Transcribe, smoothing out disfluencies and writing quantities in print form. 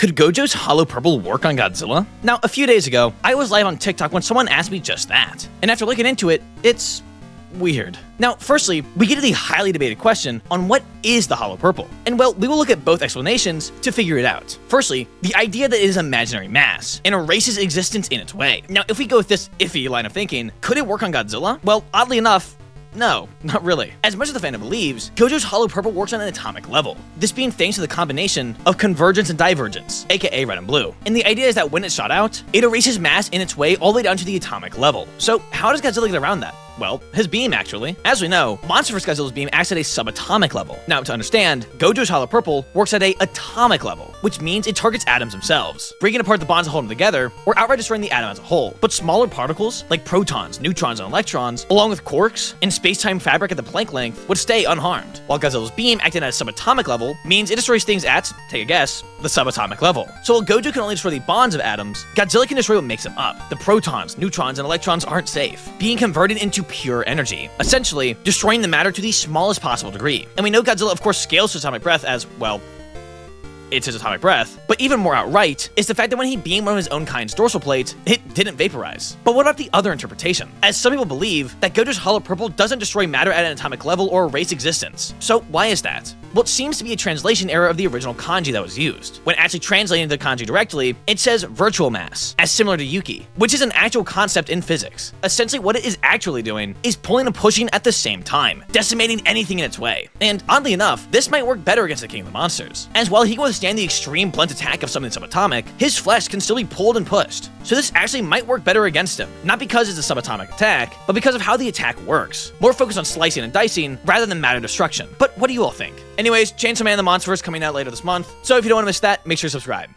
Could Gojo's hollow purple work on Godzilla? Now, a few days ago, I was live on TikTok when someone asked me just that. And after looking into it, it's weird. Now, firstly, we get to the highly debated question on what is the hollow purple. And well, we will look at both explanations to figure it out. Firstly, the idea that it is imaginary mass and erases existence in its way. Now, if we go with this iffy line of thinking, could it work on Godzilla? Well, oddly enough, no, not really. As much as the fandom believes, Gojo's hollow purple works on an atomic level, this being thanks to the combination of convergence and divergence, aka red and blue. And the idea is that when it's shot out, it erases mass in its way all the way down to the atomic level. So how does Godzilla get around that? Well, his beam, actually. As we know, Monsterverse Godzilla's beam acts at a subatomic level. Now, to understand, Gojo's hollow purple works at a atomic level, which means it targets atoms themselves, breaking apart the bonds that hold them together, or outright destroying the atom as a whole. But smaller particles, like protons, neutrons, and electrons, along with quarks and space-time fabric at the Planck length, would stay unharmed, while Godzilla's beam acting at a subatomic level means it destroys things at, take a guess, the subatomic level. So while Gojo can only destroy the bonds of atoms, Godzilla can destroy what makes them up. The protons, neutrons, and electrons aren't safe, being converted into pure energy, essentially destroying the matter to the smallest possible degree. And we know Godzilla, of course, scales to atomic breath as, well, it's his atomic breath, but even more outright is the fact that when he beamed one of his own kind's dorsal plate, it didn't vaporize. But what about the other interpretation? As some people believe that Gojo's hollow purple doesn't destroy matter at an atomic level or erase existence. So why is that? Well, it seems to be a translation error of the original kanji that was used. When actually translating the kanji directly, it says virtual mass, as similar to Yuki, which is an actual concept in physics. Essentially, what it is actually doing is pulling and pushing at the same time, decimating anything in its way. And oddly enough, this might work better against the King of the Monsters, as while he can withstand the extreme blunt attack of something subatomic, his flesh can still be pulled and pushed. So this actually might work better against him, not because it's a subatomic attack, but because of how the attack works. More focused on slicing and dicing rather than matter destruction. But what do you all think? Anyways, Chainsaw Man: The Monsterverse coming out later this month, so if you don't want to miss that, make sure to subscribe.